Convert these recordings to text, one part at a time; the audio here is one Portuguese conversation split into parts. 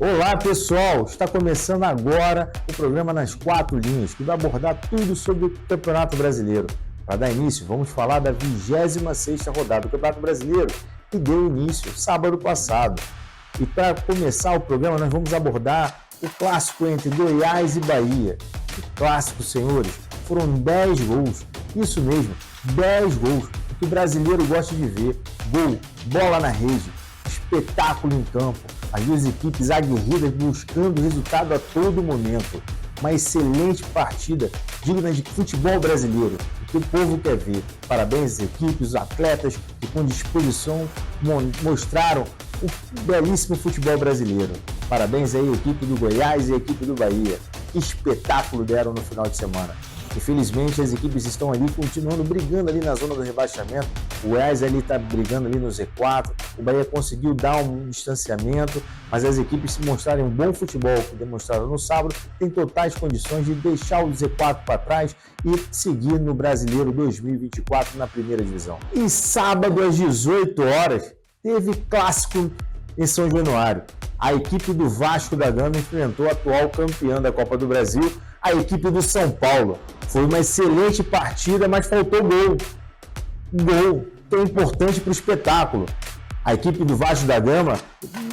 Olá pessoal, está começando agora o programa Nas Quatro Linhas, que vai abordar tudo sobre o Campeonato Brasileiro. Para dar início, vamos falar da 26ª rodada do Campeonato Brasileiro, que deu início sábado passado. E para começar o programa, nós vamos abordar o clássico entre Goiás e Bahia. O clássico, senhores, foram 10 gols, isso mesmo, 10 gols, o que o brasileiro gosta de ver. Gol, bola na rede, espetáculo em campo. As duas equipes aguerridas buscando resultado a todo momento. Uma excelente partida, digna de futebol brasileiro, o que o povo quer ver. Parabéns às equipes, os atletas que com disposição mostraram o belíssimo futebol brasileiro. Parabéns aí à equipe do Goiás e à equipe do Bahia. Que espetáculo deram no final de semana. Infelizmente, as equipes estão ali continuando brigando ali na zona do rebaixamento. O Goiás ali está brigando ali no Z4. O Bahia conseguiu dar um distanciamento, mas as equipes se mostrarem um bom futebol que demonstraram no sábado, têm totais condições de deixar o Z4 para trás e seguir no Brasileiro 2024 na primeira divisão. E sábado às 18 horas teve clássico em São Januário. A equipe do Vasco da Gama enfrentou a atual campeã da Copa do Brasil, a equipe do São Paulo. Foi uma excelente partida, mas faltou gol. Gol, que é importante para o espetáculo. A equipe do Vasco da Gama,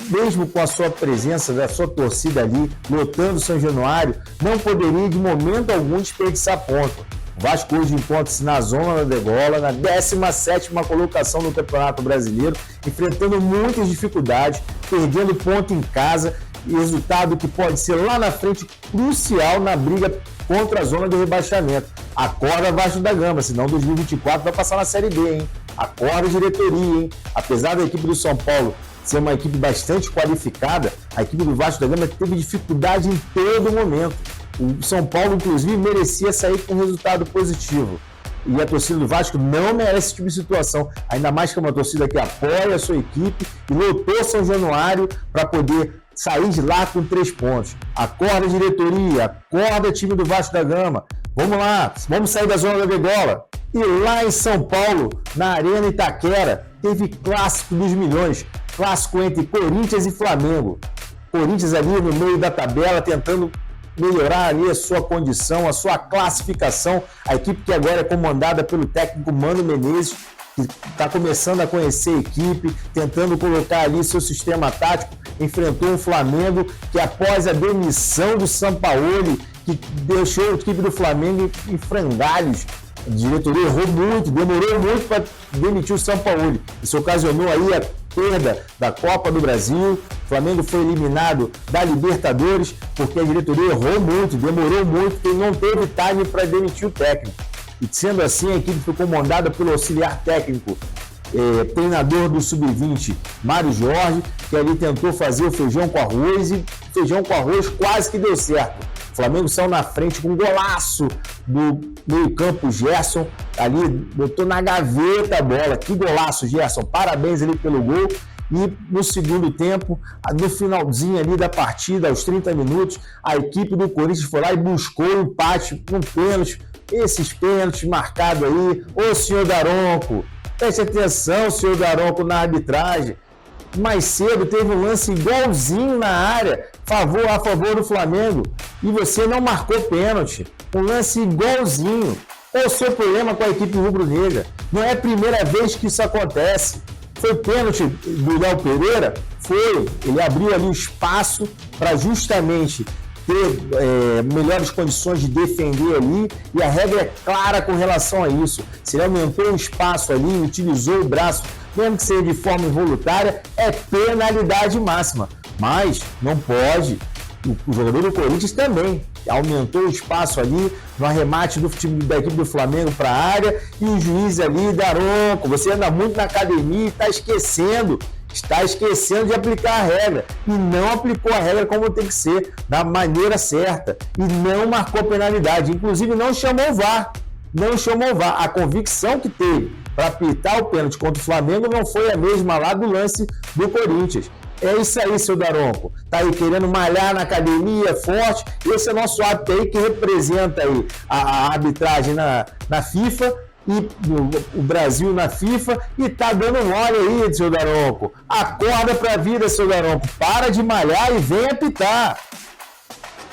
mesmo com a sua presença, da sua torcida ali, lotando São Januário, não poderia de momento algum desperdiçar ponto. O Vasco hoje encontra-se na zona da degola, na 17ª colocação no Campeonato Brasileiro, enfrentando muitas dificuldades, perdendo ponto em casa, e resultado que pode ser lá na frente crucial na briga contra a zona de rebaixamento. Acorda Vasco da Gama, senão 2024 vai passar na Série B, hein? Acorda diretoria, hein? Apesar da equipe do São Paulo ser uma equipe bastante qualificada, a equipe do Vasco da Gama teve dificuldade em todo momento. O São Paulo, inclusive, merecia sair com um resultado positivo. E a torcida do Vasco não merece esse tipo de situação. Ainda mais que é uma torcida que apoia a sua equipe e lotou São Januário para poder sair de lá com 3 pontos. Acorda diretoria, acorda time do Vasco da Gama. Vamos lá, vamos sair da zona da degola. E lá em São Paulo, na Arena Itaquera, teve clássico dos milhões. Clássico entre Corinthians e Flamengo. Corinthians ali no meio da tabela, tentando melhorar ali a sua condição, a sua classificação. A equipe que agora é comandada pelo técnico Mano Menezes, que está começando a conhecer a equipe, tentando colocar ali seu sistema tático, enfrentou um Flamengo que, após a demissão do Sampaoli, que deixou a equipe do Flamengo em frangalhos. A diretoria errou muito, demorou muito para demitir o Sampaoli. Isso ocasionou aí a perda da Copa do Brasil. O Flamengo foi eliminado da Libertadores porque a diretoria errou muito, demorou muito, porque não teve time para demitir o técnico. E sendo assim, a equipe foi comandada pelo auxiliar técnico, treinador do Sub-20, Mário Jorge, que ali tentou fazer o feijão com arroz, e feijão com arroz quase que deu certo. O Flamengo saiu na frente com um golaço do meio-campo, Gerson, ali botou na gaveta a bola. Que golaço, Gerson! Parabéns ali pelo gol. E no segundo tempo, no finalzinho ali da partida, aos 30 minutos, a equipe do Corinthians foi lá e buscou o empate com pênalti. Esses pênaltis marcados aí. Ô, senhor Daronco, preste atenção, senhor Daronco, na arbitragem. Mais cedo teve um lance igualzinho na área, a favor do Flamengo, e você não marcou pênalti. Um lance igualzinho. Qual o seu problema com a equipe rubro-negra? Não é a primeira vez que isso acontece. Foi pênalti do Léo Pereira? Foi. Ele abriu ali o espaço para justamente ter melhores condições de defender ali, e a regra é clara com relação a isso. Se ele aumentou o espaço ali, utilizou o braço, mesmo que seja de forma involuntária, é penalidade máxima. Mas não pode. O jogador do Corinthians também aumentou o espaço ali no arremate do time da equipe do Flamengo para a área, e o juiz ali, Daronco, você anda muito na academia e está esquecendo de aplicar a regra, e não aplicou a regra como tem que ser, da maneira certa, e não marcou penalidade, inclusive não chamou o VAR. A convicção que teve para apitar o pênalti contra o Flamengo não foi a mesma lá do lance do Corinthians. É isso aí, seu Daronco. Tá aí querendo malhar na academia, forte. Esse é nosso árbitro aí que representa aí a arbitragem na FIFA. e o Brasil na FIFA e tá dando mole aí, seu Daronco. Acorda pra vida, seu Daronco. Para de malhar e vem apitar.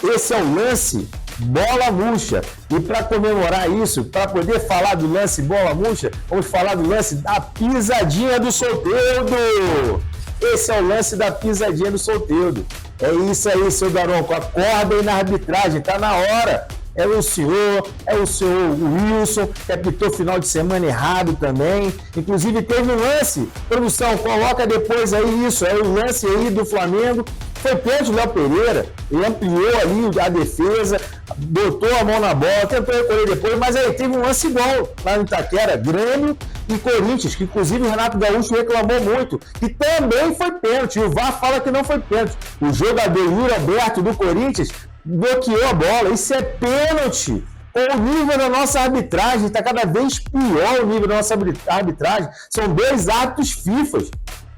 Esse é o lance bola murcha. E para comemorar isso, para poder falar do lance bola murcha, vamos falar do lance da pisadinha do Soteldo. Esse é o lance da pisadinha do Soteldo. É isso aí, seu Daronco. Acorda aí na arbitragem, tá na hora. É o senhor Wilson, que apitou final de semana errado também. Inclusive teve um lance. Produção, coloca depois aí isso. É o lance aí do Flamengo. Foi pênalti do Léo Pereira. Ele ampliou ali a defesa, botou a mão na bola, tentou recolher depois, mas aí teve um lance igual lá no Itaquera, Grêmio e Corinthians, que inclusive o Renato Gaúcho reclamou muito, que também foi pênalti. O VAR fala que não foi pênalti. O jogador Yuri Alberto do Corinthians bloqueou a bola. Isso é pênalti. O nível da nossa arbitragem está cada vez pior. O nível da nossa arbitragem são 2 árbitros FIFA.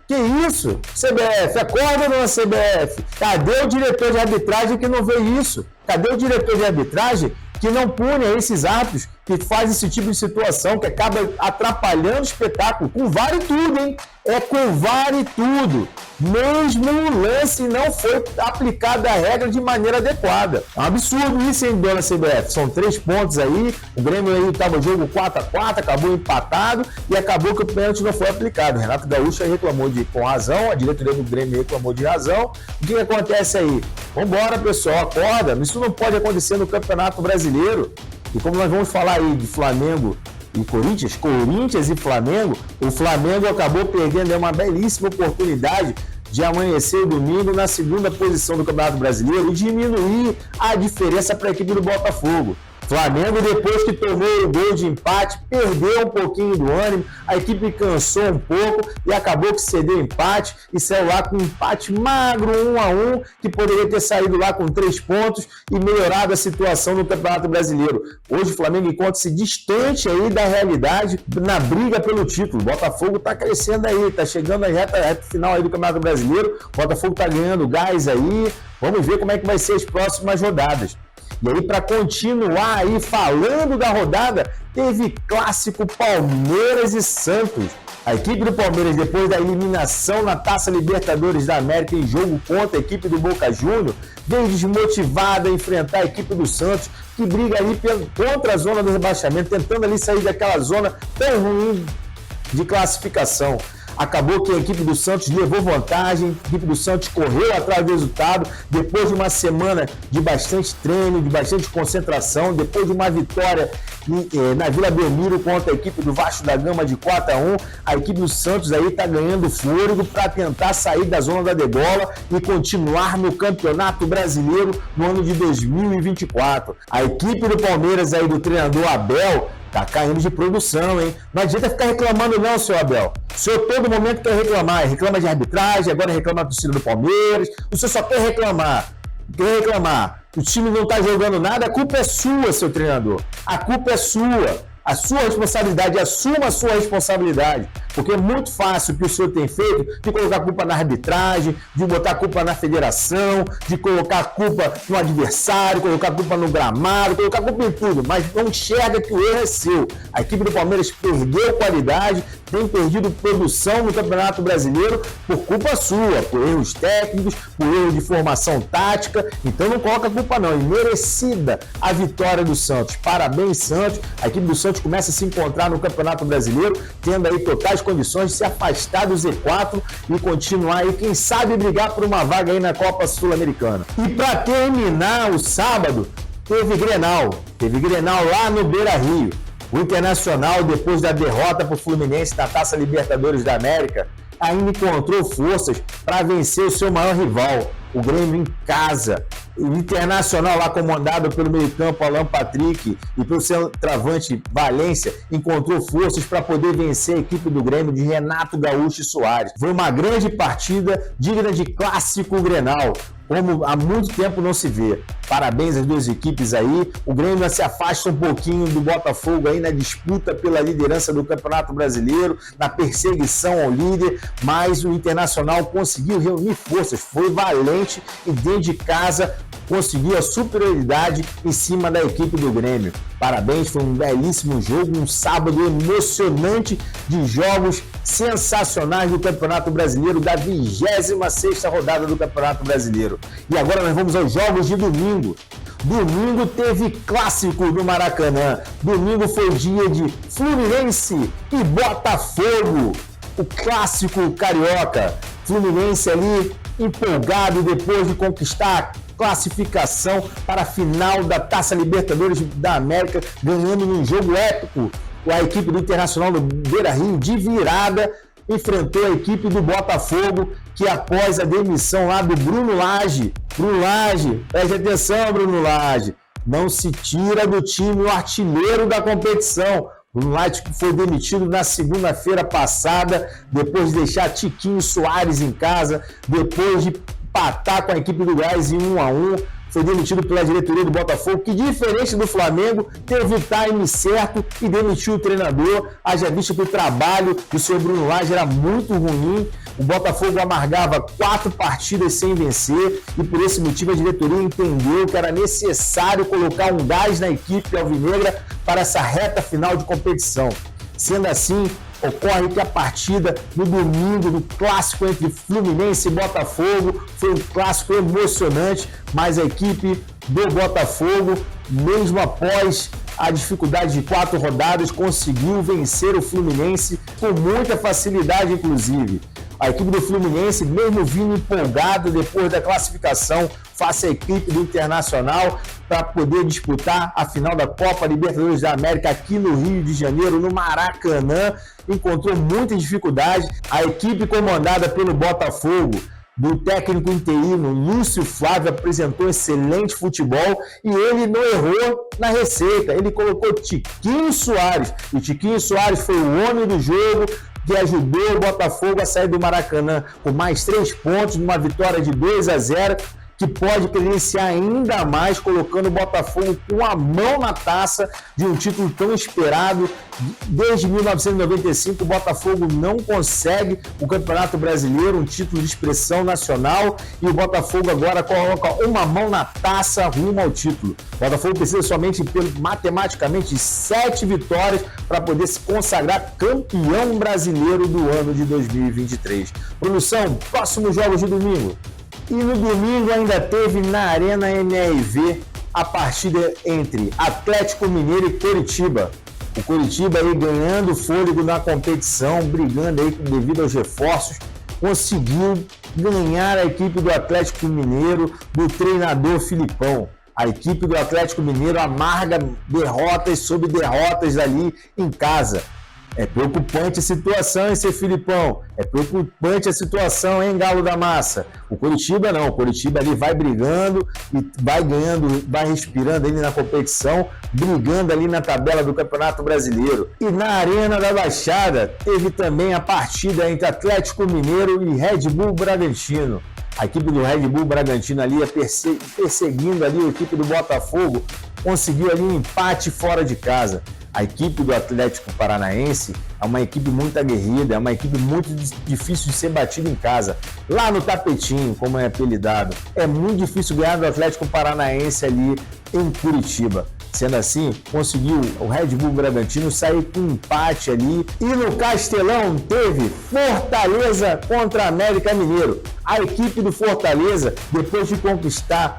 Que isso? CBF, acorda, dona CBF. Cadê o diretor de arbitragem que não vê isso? Cadê o diretor de arbitragem que não pune esses árbitros que faz esse tipo de situação, que acaba atrapalhando o espetáculo? Com VAR e tudo, hein? É com VAR e tudo. Mesmo o lance não foi aplicada a regra de maneira adequada. É um absurdo isso, hein, dona CBF? São 3 pontos aí. O Grêmio aí estava jogo 4-4, acabou empatado e acabou que o pênalti não foi aplicado. Renato Gaúcho reclamou com razão, a diretoria do Grêmio reclamou de razão. O que acontece aí? Vambora, pessoal, acorda. Isso não pode acontecer no Campeonato Brasileiro. E como nós vamos falar aí de Flamengo e Corinthians e Flamengo, o Flamengo acabou perdendo uma belíssima oportunidade de amanhecer domingo na 2ª posição do Campeonato Brasileiro e diminuir a diferença para a equipe do Botafogo. Flamengo, depois que tomou o gol de empate, perdeu um pouquinho do ânimo, a equipe cansou um pouco e acabou que cedeu empate e saiu lá com um empate magro, 1-1, que poderia ter saído lá com 3 pontos e melhorado a situação no Campeonato Brasileiro. Hoje o Flamengo encontra-se distante aí da realidade na briga pelo título. O Botafogo está crescendo aí, está chegando na reta final aí do Campeonato Brasileiro, o Botafogo está ganhando gás aí, vamos ver como é que vai ser as próximas rodadas. E aí, para continuar aí falando da rodada, teve clássico Palmeiras e Santos. A equipe do Palmeiras, depois da eliminação na Taça Libertadores da América em jogo contra a equipe do Boca Juniors, veio desmotivada a enfrentar a equipe do Santos, que briga ali contra a zona do rebaixamento, tentando ali sair daquela zona tão ruim de classificação. Acabou que a equipe do Santos levou vantagem, a equipe do Santos correu atrás do resultado, depois de uma semana de bastante treino, de bastante concentração, depois de uma vitória na Vila Belmiro contra a equipe do Vasco da Gama de 4-1, a equipe do Santos aí está ganhando fôlego para tentar sair da zona da degola e continuar no Campeonato Brasileiro no ano de 2024. A equipe do Palmeiras aí do treinador Abel tá caindo de produção, hein? Não adianta ficar reclamando não, seu Abel. O senhor todo momento quer reclamar. Reclama de arbitragem, agora reclama da torcida do Palmeiras. O senhor só quer reclamar. O time não tá jogando nada, a culpa é sua, seu treinador. A culpa é sua. A sua responsabilidade, assuma a sua responsabilidade. Porque é muito fácil o que o senhor tem feito de colocar a culpa na arbitragem, de botar a culpa na federação, de colocar a culpa no adversário, colocar a culpa no gramado, colocar a culpa em tudo, mas não enxerga que o erro é seu. A equipe do Palmeiras perdeu qualidade, tem perdido produção no Campeonato Brasileiro por culpa sua, por erros técnicos, por erros de formação tática. Então não coloca a culpa não. É merecida a vitória do Santos. Parabéns, Santos. A equipe do Santos começa a se encontrar no Campeonato Brasileiro, tendo aí totais condições de se afastar do Z4 e continuar aí, quem sabe, brigar por uma vaga aí na Copa Sul-Americana. E para terminar o sábado, teve Grenal lá no Beira-Rio. O Internacional, depois da derrota para o Fluminense na Taça Libertadores da América, ainda encontrou forças para vencer o seu maior rival, o Grêmio em casa. O Internacional, lá comandado pelo meio-campo Alan Patrick e pelo centroavante Valência, encontrou forças para poder vencer a equipe do Grêmio de Renato Gaúcho e Soares. Foi uma grande partida, digna de clássico Grenal, como há muito tempo não se vê. Parabéns às duas equipes aí. O Grêmio se afasta um pouquinho do Botafogo aí na disputa pela liderança do Campeonato Brasileiro, na perseguição ao líder, mas o Internacional conseguiu reunir forças, foi valente e dentro de casa conseguiu a superioridade em cima da equipe do Grêmio. Parabéns, foi um belíssimo jogo, um sábado emocionante de jogos sensacionais do Campeonato Brasileiro, da 26ª rodada do Campeonato Brasileiro. E agora nós vamos aos jogos de domingo. Domingo teve clássico do Maracanã. Domingo foi dia de Fluminense e Botafogo. O clássico carioca. Fluminense ali empolgado depois de conquistar a classificação para a final da Taça Libertadores da América, ganhando num jogo épico. A equipe do Internacional do Beira-Rio, de virada, enfrentou a equipe do Botafogo, que após a demissão lá do Bruno Lage, preste atenção, Bruno Lage, não se tira do time o artilheiro da competição. Bruno Lage foi demitido na segunda-feira passada, depois de deixar Tiquinho Soares em casa, depois de empatar com a equipe do Goiás em 1-1. Foi demitido pela diretoria do Botafogo, que, diferente do Flamengo, teve o time certo e demitiu o treinador. Haja visto que o trabalho do seu Bruno Lage era muito ruim. O Botafogo amargava 4 partidas sem vencer e, por esse motivo, a diretoria entendeu que era necessário colocar um gás na equipe alvinegra para essa reta final de competição. Sendo assim, ocorre que a partida no domingo do clássico entre Fluminense e Botafogo foi um clássico emocionante, mas a equipe do Botafogo, mesmo após a dificuldade de 4 rodadas, conseguiu vencer o Fluminense com muita facilidade, inclusive. A equipe do Fluminense, mesmo vindo empolgada depois da classificação face à equipe do Internacional para poder disputar a final da Copa Libertadores da América aqui no Rio de Janeiro, no Maracanã, encontrou muita dificuldade. A equipe comandada pelo Botafogo, do técnico interino Lúcio Flávio, apresentou excelente futebol e ele não errou na receita. Ele colocou Tiquinho Soares, e Tiquinho Soares foi o homem do jogo, que ajudou o Botafogo a sair do Maracanã com mais 3 pontos, numa vitória de 2-0, que pode credenciar ainda mais, colocando o Botafogo com a mão na taça de um título tão esperado. Desde 1995, o Botafogo não consegue o Campeonato Brasileiro, um título de expressão nacional, e o Botafogo agora coloca uma mão na taça rumo ao título. O Botafogo precisa somente, matematicamente, de 7 vitórias para poder se consagrar campeão brasileiro do ano de 2023. Produção, próximos jogos de domingo. E no domingo ainda teve na Arena MRV a partida entre Atlético Mineiro e Coritiba. O Coritiba aí ganhando fôlego na competição, brigando aí devido aos reforços, conseguiu ganhar a equipe do Atlético Mineiro do treinador Filipão. A equipe do Atlético Mineiro amarga derrotas sobre derrotas ali em casa. É preocupante a situação, hein, seu Filipão? É preocupante a situação, hein, Galo da Massa? O Coritiba não, o Coritiba ali vai brigando e vai ganhando, vai respirando ali na competição, brigando ali na tabela do Campeonato Brasileiro. E na Arena da Baixada teve também a partida entre Atlético Mineiro e Red Bull Bragantino. A equipe do Red Bull Bragantino ali perseguindo ali a equipe do Botafogo, conseguiu ali um empate fora de casa. A equipe do Atlético Paranaense é uma equipe muito aguerrida, é uma equipe muito difícil de ser batida em casa. Lá no tapetinho, como é apelidado, é muito difícil ganhar do Atlético Paranaense ali em Curitiba. Sendo assim, conseguiu o Red Bull Bragantino sair com um empate ali. E no Castelão teve Fortaleza contra América Mineiro. A equipe do Fortaleza, depois de conquistar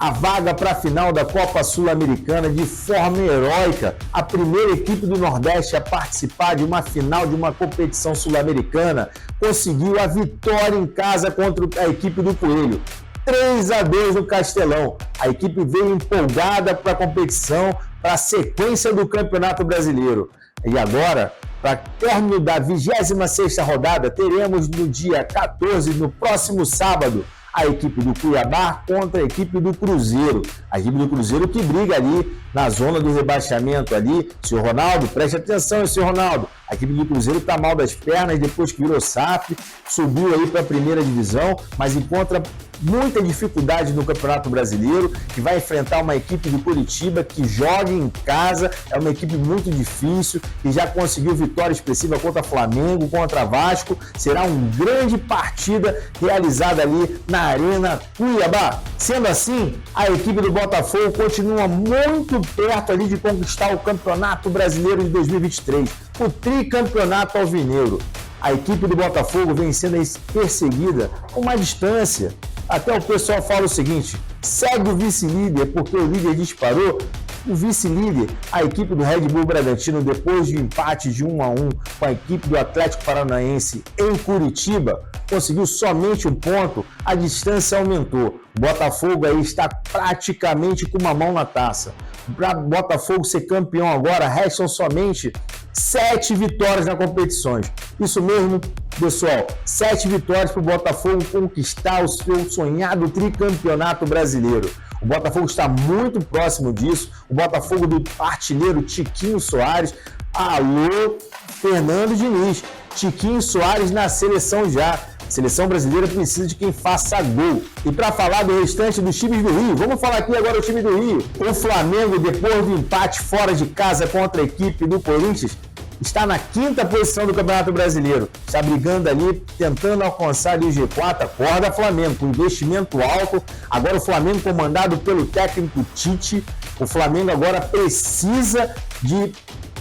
a vaga para a final da Copa Sul-Americana de forma heróica, a primeira equipe do Nordeste a participar de uma final de uma competição sul-americana, conseguiu a vitória em casa contra a equipe do Coelho. 3-2 no Castelão. A equipe veio empolgada para a competição, para a sequência do Campeonato Brasileiro. E agora, para término da 26ª rodada, teremos no dia 14, no próximo sábado, a equipe do Cuiabá contra a equipe do Cruzeiro. A equipe do Cruzeiro que briga ali na zona do rebaixamento ali. Senhor Ronaldo, preste atenção, senhor Ronaldo. A equipe do Cruzeiro está mal das pernas depois que virou SAF, subiu aí para a primeira divisão, mas encontra muita dificuldade no Campeonato Brasileiro, que vai enfrentar uma equipe do Curitiba que joga em casa, é uma equipe muito difícil, que já conseguiu vitória expressiva contra Flamengo, contra Vasco. Será uma grande partida realizada ali na Arena Cuiabá. Sendo assim, a equipe do Botafogo continua muito perto ali de conquistar o Campeonato Brasileiro de 2023, o tricampeonato alvinegro. A equipe do Botafogo vem sendo perseguida com uma distância. Até o pessoal fala o seguinte: segue o vice-líder porque o líder disparou. O vice-líder, a equipe do Red Bull Bragantino, depois de empate de 1-1 com a equipe do Atlético Paranaense em Curitiba, conseguiu somente um ponto, a distância aumentou. O Botafogo aí está praticamente com uma mão na taça. Para o Botafogo ser campeão agora, restam somente 7 vitórias na competição. Isso mesmo, pessoal, 7 vitórias para o Botafogo conquistar o seu sonhado tricampeonato brasileiro. O Botafogo está muito próximo disso. O Botafogo do artilheiro Tiquinho Soares. Alô, Fernando Diniz. Tiquinho Soares na seleção já. A seleção brasileira precisa de quem faça gol. E para falar do restante dos times do Rio, vamos falar aqui agora do time do Rio. O Flamengo, depois do empate fora de casa contra a equipe do Corinthians, está na 5ª posição do Campeonato Brasileiro. Está brigando ali, tentando alcançar ali o G4. Acorda Flamengo, com investimento alto. Agora o Flamengo comandado pelo técnico Tite. O Flamengo agora precisa de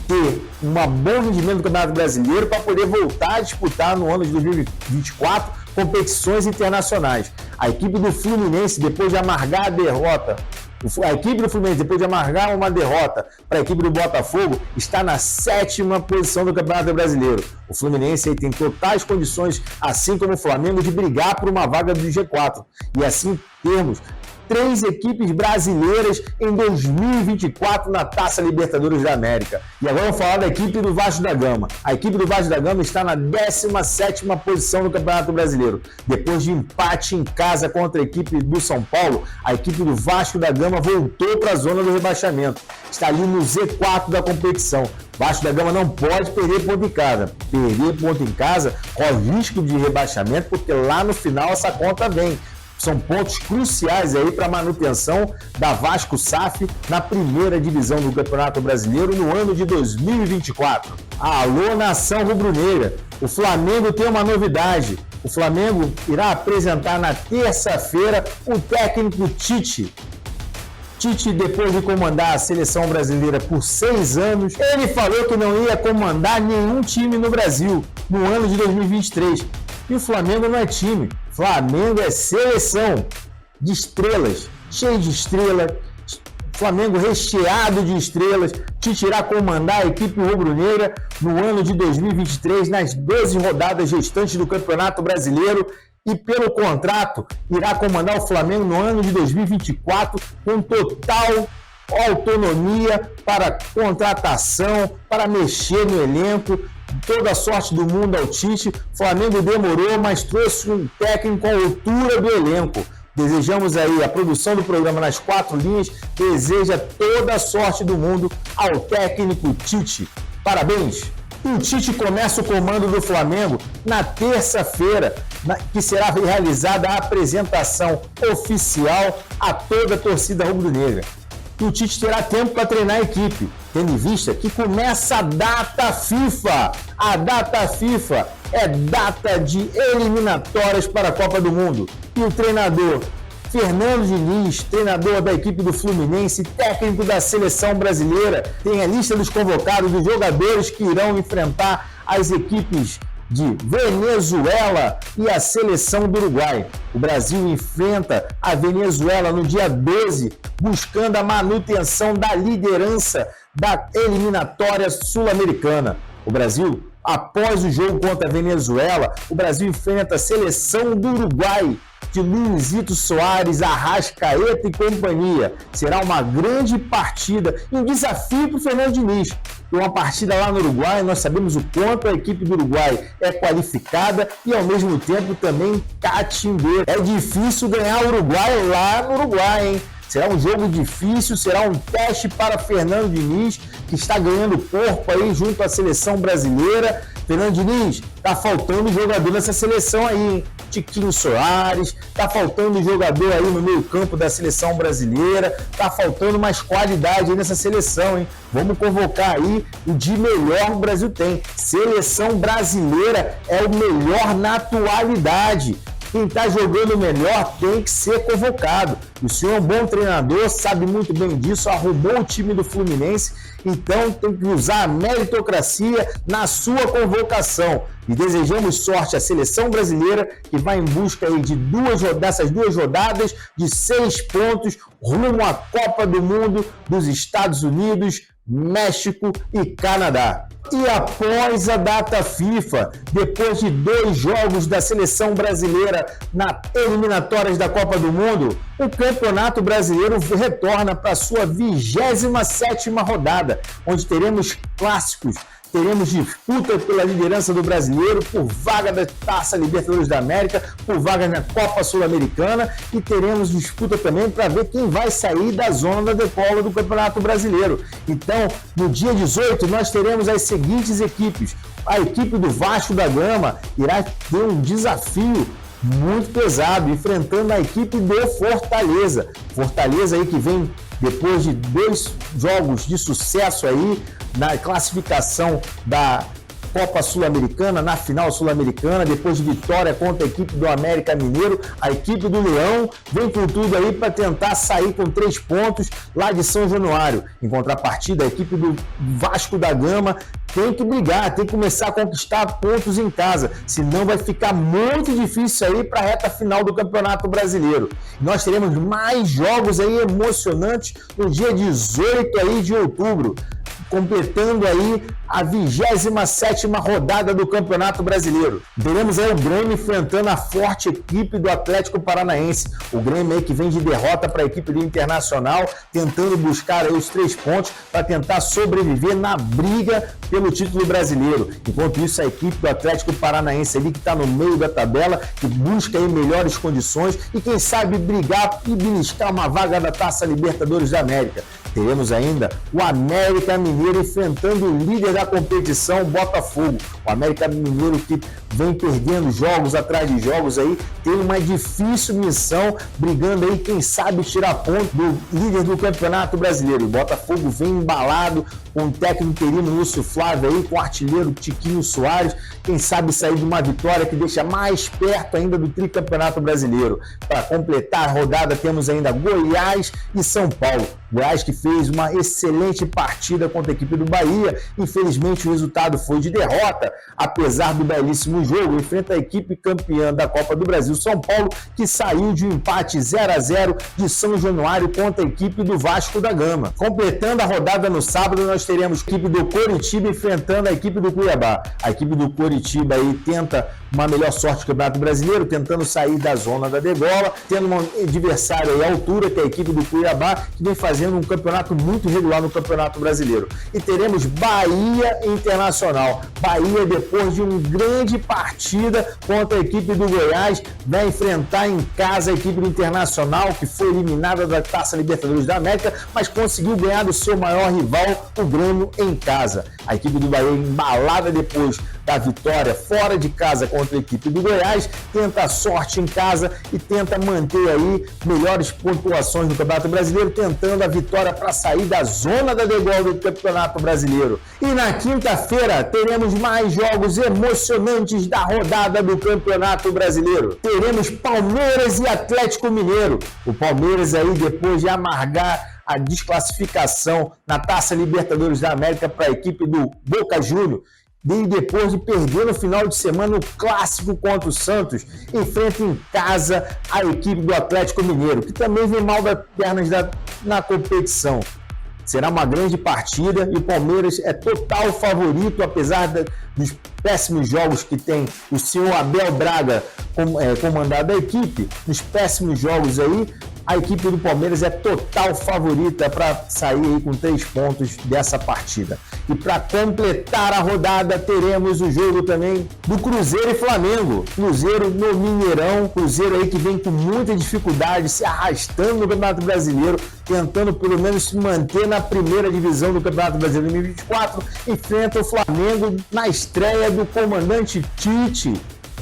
ter um bom rendimento do Campeonato Brasileiro para poder voltar a disputar no ano de 2024 competições internacionais. A equipe do Fluminense, depois de amargar a derrota, uma derrota para a equipe do Botafogo, está na 7ª posição do Campeonato Brasileiro. O Fluminense aí tem totais condições, assim como o Flamengo, de brigar por uma vaga do G4. E assim termos 3 equipes brasileiras em 2024 na Taça Libertadores da América. E agora vamos falar da equipe do Vasco da Gama. A equipe do Vasco da Gama está na 17ª posição do Campeonato Brasileiro. Depois de empate em casa contra a equipe do São Paulo, a equipe do Vasco da Gama voltou para a zona do rebaixamento. Está ali no Z4 da competição. Vasco da Gama não pode perder ponto em casa. Perder ponto em casa corre risco de rebaixamento, porque lá no final essa conta vem. São pontos cruciais aí para a manutenção da Vasco SAF na 1ª divisão do Campeonato Brasileiro no ano de 2024. Alô, nação rubro-negra! O Flamengo tem uma novidade. O Flamengo irá apresentar na terça-feira o técnico Tite. Tite, depois de comandar a seleção brasileira por 6 anos, ele falou que não ia comandar nenhum time no Brasil no ano de 2023. E o Flamengo não é time. Flamengo é seleção de estrelas, cheio de estrelas. Flamengo recheado de estrelas. Tite irá comandar a equipe rubro-negra no ano de 2023, nas 12 rodadas restantes do Campeonato Brasileiro. E pelo contrato, irá comandar o Flamengo no ano de 2024 com total autonomia para contratação, para mexer no elenco. Toda a sorte do mundo ao Tite. Flamengo demorou, mas trouxe um técnico à altura do elenco. Desejamos aí a produção do programa nas 4 linhas. Deseja toda a sorte do mundo ao técnico Tite. Parabéns! E o Tite começa o comando do Flamengo na terça-feira, que será realizada a apresentação oficial a toda a torcida rubro-negra. E o Tite terá tempo para treinar a equipe, tendo em vista que começa a data FIFA. A data FIFA é data de eliminatórias para a Copa do Mundo. E o treinador Fernando Diniz, treinador da equipe do Fluminense, técnico da seleção brasileira, tem a lista dos convocados dos jogadores que irão enfrentar as equipes de Venezuela e a seleção do Uruguai. O Brasil enfrenta a Venezuela no dia 12, buscando a manutenção da liderança da eliminatória sul-americana. O Brasil, após o jogo contra a Venezuela, o Brasil enfrenta a seleção do Uruguai, de Luizito Soares, Arrascaeta e companhia. Será uma grande partida e um desafio para o Fernando Diniz. Uma partida lá no Uruguai, nós sabemos o quanto a equipe do Uruguai é qualificada e ao mesmo tempo também catimbeira. É difícil ganhar o Uruguai lá no Uruguai, hein? Será um jogo difícil, será um teste para Fernando Diniz, que está ganhando corpo aí junto à seleção brasileira. Fernando Diniz, tá faltando jogador nessa seleção aí, hein? Tiquinho Soares, tá faltando jogador aí no meio campo da seleção brasileira, tá faltando mais qualidade aí nessa seleção, hein? Vamos convocar aí o de melhor o Brasil tem. Seleção brasileira é o melhor na atualidade. Quem está jogando melhor tem que ser convocado. O senhor é um bom treinador, sabe muito bem disso, arrumou o time do Fluminense, então tem que usar a meritocracia na sua convocação. E desejamos sorte à seleção brasileira, que vai em busca aí dessas duas rodadas de 6 pontos rumo à Copa do Mundo dos Estados Unidos, México e Canadá. E após a data FIFA, depois de 2 jogos da seleção brasileira nas eliminatórias da Copa do Mundo, o Campeonato Brasileiro retorna para a sua 27ª rodada, onde teremos clássicos. Teremos disputa pela liderança do brasileiro, por vaga da Taça Libertadores da América, por vaga na Copa Sul-Americana, e teremos disputa também para ver quem vai sair da zona da decola do Campeonato Brasileiro. Então, no dia 18, nós teremos as seguintes equipes. A equipe do Vasco da Gama irá ter um desafio muito pesado, enfrentando a equipe do Fortaleza. Fortaleza aí que vem depois de 2 jogos de sucesso aí na classificação da Copa Sul-Americana, na final sul-americana, depois de vitória contra a equipe do América Mineiro, a equipe do Leão vem com tudo aí para tentar sair com 3 pontos lá de São Januário. Em contrapartida, a equipe do Vasco da Gama tem que brigar, tem que começar a conquistar pontos em casa, senão vai ficar muito difícil aí para a reta final do Campeonato Brasileiro. Nós teremos mais jogos aí emocionantes no dia 18 aí de outubro, completando aí a 27ª rodada do Campeonato Brasileiro. Teremos aí o Grêmio enfrentando a forte equipe do Atlético Paranaense. O Grêmio aí que vem de derrota para a equipe do Internacional, tentando buscar aí os 3 pontos para tentar sobreviver na briga pelo título brasileiro. Enquanto isso, a equipe do Atlético Paranaense ali que está no meio da tabela, que busca aí melhores condições e quem sabe brigar e beliscar uma vaga da Taça Libertadores da América. Teremos ainda o América Mineiro enfrentando o líder da competição, Botafogo. O América Mineiro que vem perdendo jogos atrás de jogos aí, tem uma difícil missão, brigando aí, quem sabe, tirar ponto do líder do Campeonato Brasileiro. O Botafogo vem embalado com o técnico interino Lúcio Flávio aí, com o artilheiro Tiquinho Soares, quem sabe sair de uma vitória que deixa mais perto ainda do tricampeonato brasileiro. Para completar a rodada, temos ainda Goiás e São Paulo. Goiás que fez uma excelente partida contra a equipe do Bahia. Infelizmente o resultado foi de derrota, apesar do belíssimo jogo. Enfrenta a equipe campeã da Copa do Brasil, São Paulo, que saiu de um empate 0-0 de São Januário contra a equipe do Vasco da Gama. Completando a rodada no sábado, nós teremos a equipe do Coritiba enfrentando a equipe do Cuiabá. A equipe do Coritiba aí tenta uma melhor sorte do Campeonato Brasileiro, tentando sair da zona da degola, tendo um adversário aí à altura, que é a equipe do Cuiabá, que vem fazendo um campeonato muito regular no Campeonato Brasileiro. E teremos Bahia Internacional. Bahia, depois de uma grande partida contra a equipe do Goiás, vai enfrentar em casa a equipe do Internacional, que foi eliminada da Taça Libertadores da América, mas conseguiu ganhar do seu maior rival, o Grêmio, em casa. A equipe do Bahia, embalada depois da vitória fora de casa contra a equipe do Goiás, tenta a sorte em casa e tenta manter aí melhores pontuações no Campeonato Brasileiro, tentando a vitória para sair da zona da degola do Campeonato Brasileiro. E na quinta-feira teremos mais jogos emocionantes da rodada do Campeonato Brasileiro. Teremos Palmeiras e Atlético Mineiro. O Palmeiras aí, depois de amargar a desclassificação na Taça Libertadores da América para a equipe do Boca Juniors, e depois de perder no final de semana o clássico contra o Santos, enfrenta em casa a equipe do Atlético Mineiro, que também vem mal das pernas na competição. Será uma grande partida e o Palmeiras é total favorito, apesar dos péssimos jogos que tem o senhor Abel Braga comandado a equipe. Nos péssimos jogos aí, a equipe do Palmeiras é total favorita para sair aí com 3 pontos dessa partida. E para completar a rodada, teremos o jogo também do Cruzeiro e Flamengo. Cruzeiro no Mineirão, Cruzeiro aí que vem com muita dificuldade, se arrastando no Campeonato Brasileiro, tentando pelo menos se manter na primeira divisão do Campeonato Brasileiro 2024, enfrenta o Flamengo na estreia do comandante Tite.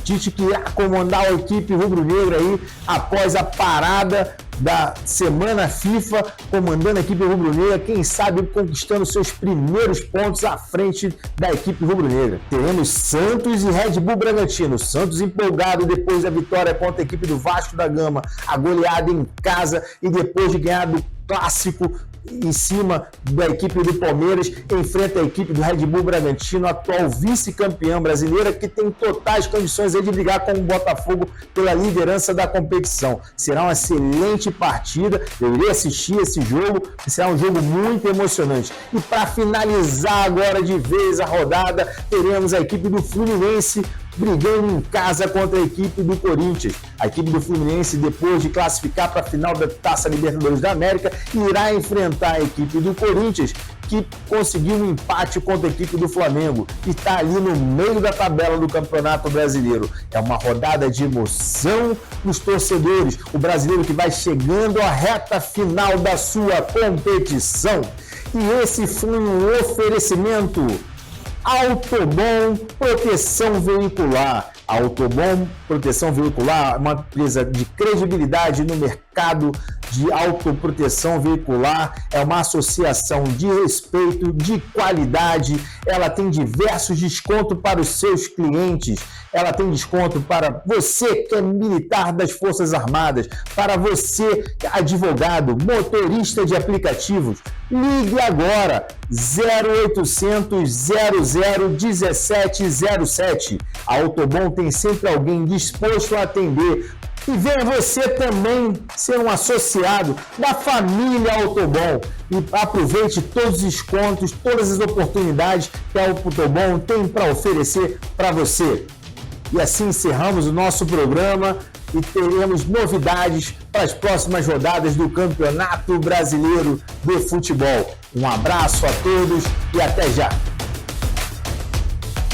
Tite que irá comandar a equipe rubro-negra aí após a parada da semana FIFA, comandando a equipe rubro-negra, quem sabe conquistando seus primeiros pontos à frente da equipe rubro-negra. Teremos Santos e Red Bull Bragantino. Santos empolgado depois da vitória contra a equipe do Vasco da Gama, a goleada em casa e depois de ganhar do clássico em cima da equipe do Palmeiras, enfrenta a equipe do Red Bull Bragantino, atual vice-campeã brasileira, que tem totais condições de brigar com o Botafogo pela liderança da competição. Será uma excelente partida, eu irei assistir esse jogo, será um jogo muito emocionante. E para finalizar agora de vez a rodada, teremos a equipe do Fluminense brigando em casa contra a equipe do Corinthians. A equipe do Fluminense, depois de classificar para a final da Taça Libertadores da América, irá enfrentar a equipe do Corinthians, que conseguiu um empate contra a equipe do Flamengo e está ali no meio da tabela do Campeonato Brasileiro. É uma rodada de emoção nos torcedores, o brasileiro que vai chegando à reta final da sua competição. E esse foi um oferecimento Autobom Proteção Veicular. A Autobom Proteção Veicular é uma empresa de credibilidade no mercado de autoproteção veicular, é uma associação de respeito, de qualidade, ela tem diversos descontos para os seus clientes, ela tem desconto para você que é militar das Forças Armadas, para você que é advogado, motorista de aplicativos. Ligue agora, 0800 00 1707. A Autobom tem sempre alguém disposto a atender. E venha você também ser um associado da família Autobom e aproveite todos os descontos, todas as oportunidades que a Autobom tem para oferecer para você. E assim encerramos o nosso programa e teremos novidades para as próximas rodadas do Campeonato Brasileiro de Futebol. Um abraço a todos e até já!